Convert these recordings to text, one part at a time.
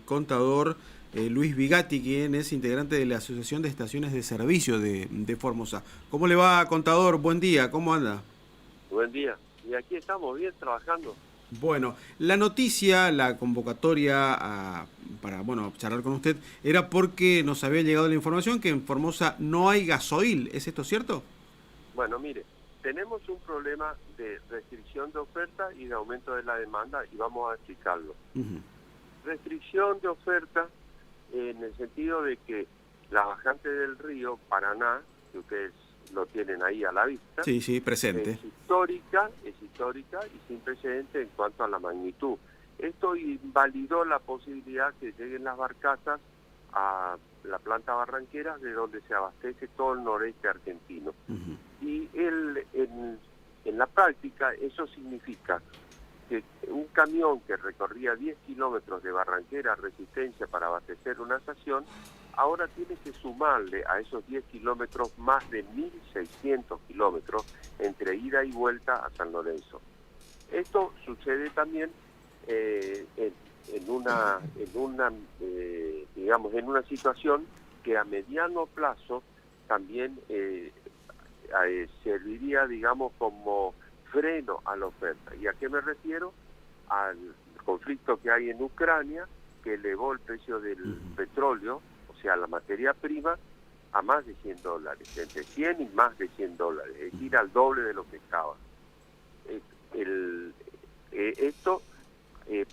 contador Luis Vigatti, quien es integrante de la Asociación de Estaciones de Servicio de Formosa. ¿Cómo le va, contador? Buen día, ¿cómo anda? Buen día. Y aquí estamos bien trabajando. Bueno, la noticia, la convocatoria para charlar con usted era porque nos había llegado la información que en Formosa no hay gasoil. ¿Es esto cierto? Bueno, mire, tenemos un problema de restricción de oferta y de aumento de la demanda y vamos a explicarlo. Uh-huh. Restricción de oferta en el sentido de que la bajante del río Paraná, que ustedes lo tienen ahí a la vista, Sí, sí, presente. es histórica y sin precedente en cuanto a la magnitud. Esto invalidó la posibilidad que lleguen las barcazas a la planta Barranqueras, de donde se abastece todo el noreste argentino. Uh-huh. Y en la práctica eso significa que un camión que recorría 10 kilómetros de Barranquera a Resistencia para abastecer una estación, ahora tiene que sumarle a esos 10 kilómetros más de 1.600 kilómetros entre ida y vuelta a San Lorenzo. Esto sucede también en una situación que a mediano plazo también serviría, digamos, como freno a la oferta. ¿Y a qué me refiero? Al conflicto que hay en Ucrania, que elevó el precio del petróleo, o sea, la materia prima, a más de $100, entre 100 y más de $100, es decir, al doble de lo que estaba. Esto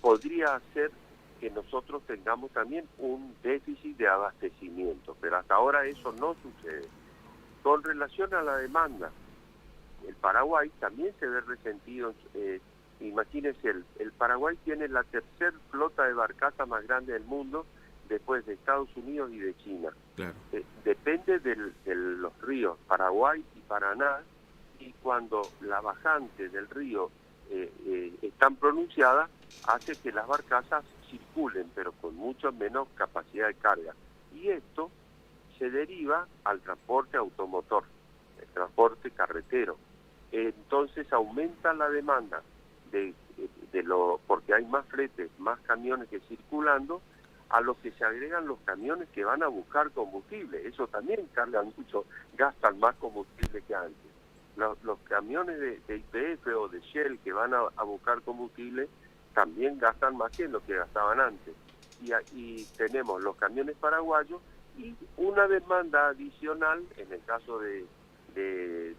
podría hacer que nosotros tengamos también un déficit de abastecimiento, pero hasta ahora eso no sucede. Con relación a la demanda, el Paraguay también se ve resentido. Imagínense, el Paraguay tiene la tercer flota de barcaza más grande del mundo después de Estados Unidos y de China. Claro. Depende de los ríos Paraguay y Paraná, y cuando la bajante del río es tan pronunciada, hace que las barcazas circulen, pero con mucho menos capacidad de carga. Y esto se deriva al transporte automotor, el transporte carretero. Entonces aumenta la demanda porque hay más fletes, más camiones que circulando, a los que se agregan los camiones que van a buscar combustible. Eso también cargan mucho, gastan más combustible que antes. Los camiones de YPF o de Shell que van a buscar combustible también gastan más que lo que gastaban antes. Y tenemos los camiones paraguayos y una demanda adicional en el caso de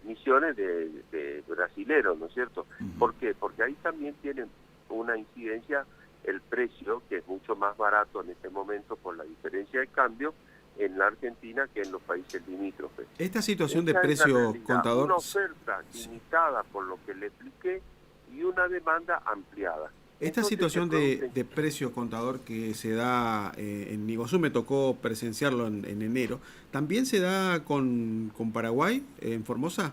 Misiones de brasileros, ¿no es cierto? ¿Por qué? Porque ahí también tienen una incidencia el precio, que es mucho más barato en este momento por la diferencia de cambio en la Argentina que en los países limítrofes. Esta situación de Esa es la precio, realidad. contador... Una oferta limitada por lo que le expliqué y una demanda ampliada. Esta Entonces, situación de precio, contador, que se da en Iguazú, me tocó presenciarlo en enero, ¿también se da con Paraguay, en Formosa?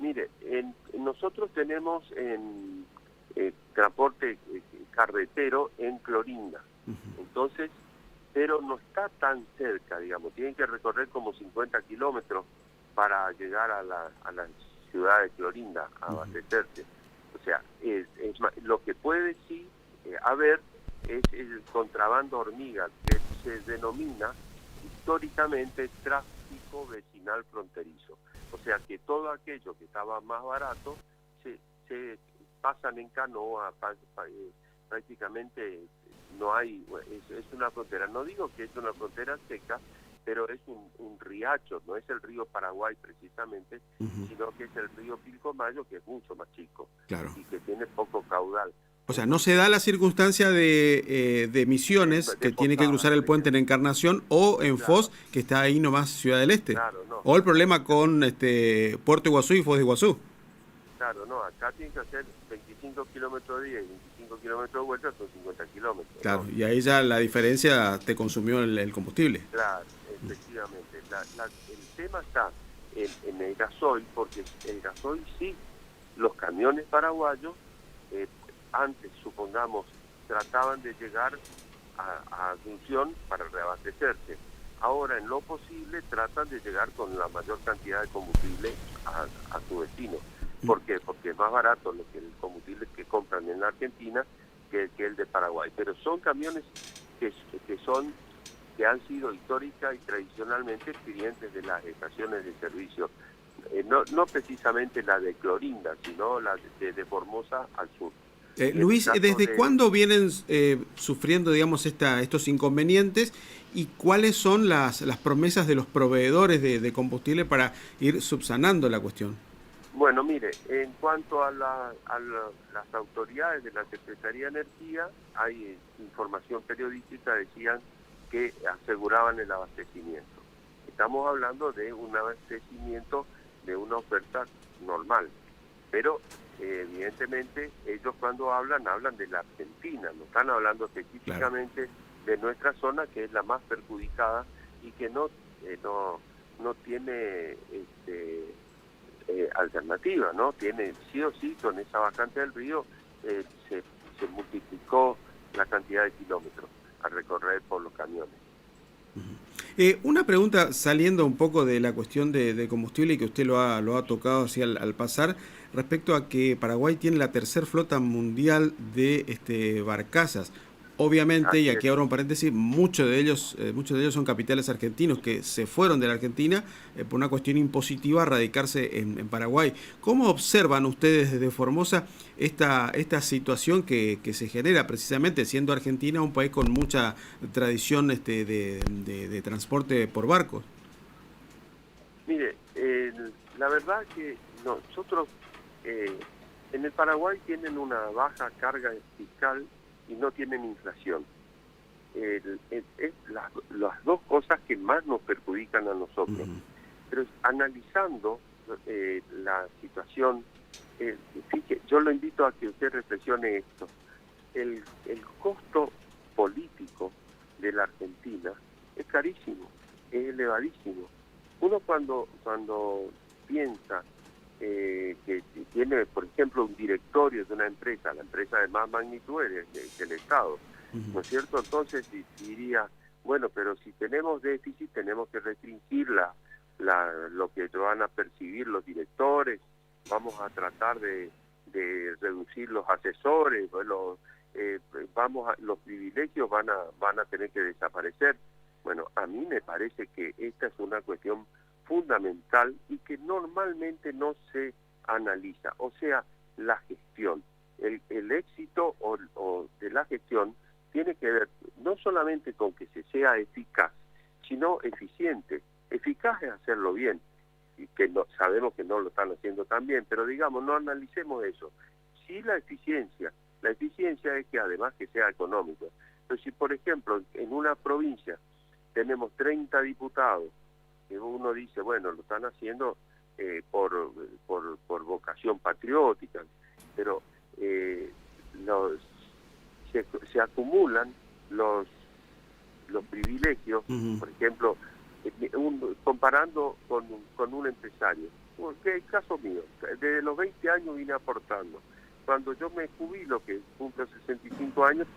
Mire, nosotros tenemos transporte carretero en Clorinda, entonces, pero no está tan cerca, digamos, tienen que recorrer como 50 kilómetros para llegar a la ciudad de Clorinda a abastecerse. O sea, lo que puede sí haber es el contrabando hormiga, que se denomina históricamente tráfico vecinal fronterizo. O sea, que todo aquello que estaba más barato se pasan en canoa, prácticamente no hay, es una frontera. No digo que es una frontera seca, pero es un riacho, no es el río Paraguay precisamente, sino que es el río Pilcomayo, que es mucho más chico. Claro. Y que tiene poco caudal. O sea, no se da la circunstancia de Misiones, que tiene que cruzar el puente en Encarnación, o en Foz, que está ahí nomás Ciudad del Este. Claro, no. O el problema con Puerto Iguazú y Foz de Iguazú. Claro, no, acá tienen que hacer 25 kilómetros de día y 25 kilómetros de vuelta, son 50 kilómetros. Claro, ¿no? y ahí ya la diferencia te consumió el combustible. Claro, efectivamente. El tema está en el gasoil, porque el gasoil sí, los camiones paraguayos, antes, supongamos, trataban de llegar a Asunción para reabastecerse. Ahora, en lo posible, tratan de llegar con la mayor cantidad de combustible a su destino. ¿Por qué? Porque es más barato el combustible que compran en la Argentina que el de Paraguay. Pero son camiones que, que han sido históricas y tradicionalmente clientes de las estaciones de servicio. No precisamente la de Clorinda, sino la de Formosa al sur. Luis, ¿desde cuándo vienen sufriendo, digamos, estos inconvenientes y cuáles son las promesas de los proveedores de combustible para ir subsanando la cuestión? Bueno, mire, en cuanto a las autoridades de la Secretaría de Energía, hay información periodística, decían que aseguraban el abastecimiento. Estamos hablando de un abastecimiento de una oferta normal, pero evidentemente ellos cuando hablan de la Argentina, no están hablando específicamente de nuestra zona, que es la más perjudicada y que no tiene alternativa, ¿no? Tiene sí o sí, con esa bajante del río se multiplicó la cantidad de kilómetros a recorrer por los camiones. Una pregunta saliendo un poco de la cuestión de combustible y que usted lo ha tocado así al pasar, respecto a que Paraguay tiene la tercera flota mundial de barcazas. Obviamente, y aquí abro un paréntesis, muchos de ellos son capitales argentinos que se fueron de la Argentina por una cuestión impositiva a radicarse en Paraguay. ¿Cómo observan ustedes desde Formosa esta situación que se genera precisamente siendo Argentina un país con mucha tradición de transporte por barcos? Mire, la verdad que nosotros en el Paraguay tienen una baja carga fiscal y no tienen inflación. Las dos cosas que más nos perjudican a nosotros. Pero analizando la situación, fíjate, yo lo invito a que usted reflexione esto. El costo político de la Argentina es carísimo, es elevadísimo. Uno cuando piensa que tiene, por ejemplo, un directorio de una empresa, la empresa de más magnitud es el Estado, ¿no es cierto? Entonces diría, bueno, pero si tenemos déficit tenemos que restringir lo que van a percibir los directores, vamos a tratar de reducir los asesores, los privilegios van a tener que desaparecer. Bueno, a mí me parece que esta es una cuestión fundamental y que normalmente no se analiza, o sea, la gestión. El éxito o de la gestión tiene que ver no solamente con que se sea eficaz, sino eficiente. Eficaz es hacerlo bien, y que sabemos que no lo están haciendo tan bien, pero digamos, no analicemos eso. Sí, la eficiencia es que además que sea económico. Pero si, por ejemplo, en una provincia tenemos 30 diputados, que uno dice, bueno, lo están haciendo por vocación patriótica, pero se acumulan los privilegios, por ejemplo, comparando con un empresario. ¿Qué es el caso mío? Desde los 20 años vine aportando. Cuando yo me jubilo, que cumplo 65 años,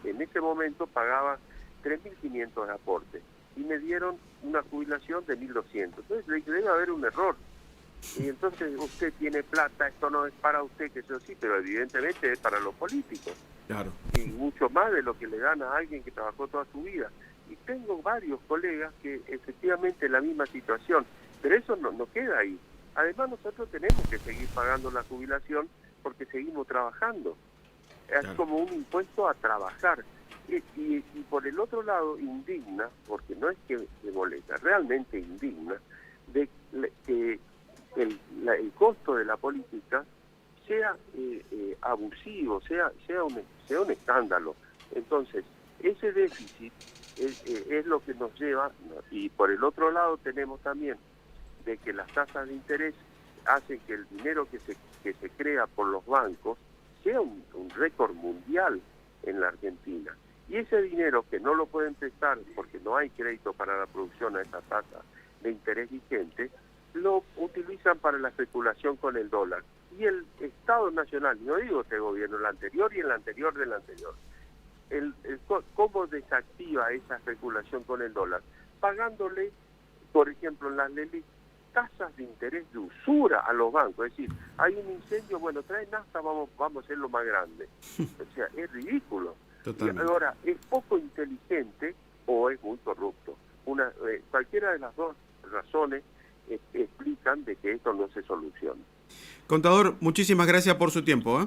en ese momento pagaba 3.500 de aporte y me dieron una jubilación de 1.200. Entonces le dije, debe haber un error. Y entonces usted tiene plata, esto no es para usted, que eso sí, pero evidentemente es para los políticos. Claro. Y mucho más de lo que le dan a alguien que trabajó toda su vida. Y tengo varios colegas que efectivamente en la misma situación, pero eso no queda ahí. Además nosotros tenemos que seguir pagando la jubilación porque seguimos trabajando. Es como un impuesto a trabajar. Y por el otro lado indigna, porque no es que me molesta, realmente indigna, de que el costo de la política sea abusivo, sea un escándalo. Entonces, ese déficit es lo que nos lleva, y por el otro lado tenemos también de que las tasas de interés hacen que el dinero que se crea por los bancos sea un récord mundial en la Argentina. Y ese dinero que no lo pueden prestar porque no hay crédito para la producción a esa tasa de interés vigente, lo utilizan para la especulación con el dólar. Y el Estado Nacional, no digo este gobierno, el anterior y el anterior del anterior, ¿cómo desactiva esa especulación con el dólar? Pagándole, por ejemplo, en las leyes, tasas de interés de usura a los bancos. Es decir, hay un incendio, bueno, trae nafta, vamos a hacerlo más grande. O sea, es ridículo. Totalmente. Ahora, ¿es poco inteligente o es muy corrupto? Cualquiera de las dos razones explican de que esto no se soluciona. Contador, muchísimas gracias por su tiempo, ¿eh?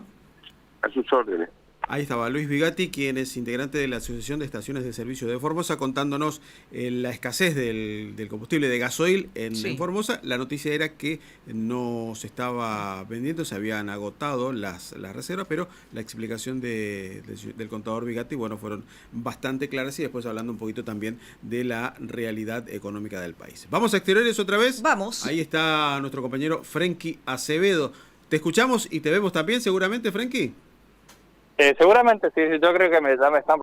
A sus órdenes. Ahí estaba Luis Bigatti, quien es integrante de la Asociación de Estaciones de Servicio de Formosa, contándonos la escasez del combustible de gasoil en Formosa. La noticia era que no se estaba vendiendo, se habían agotado las reservas, pero la explicación del contador Bigatti, bueno, fueron bastante claras, y después hablando un poquito también de la realidad económica del país. ¿Vamos a exteriores otra vez? Vamos. Ahí está nuestro compañero Frenkie Acevedo. Te escuchamos y te vemos también seguramente, Frenkie. Seguramente sí, yo creo que ya me están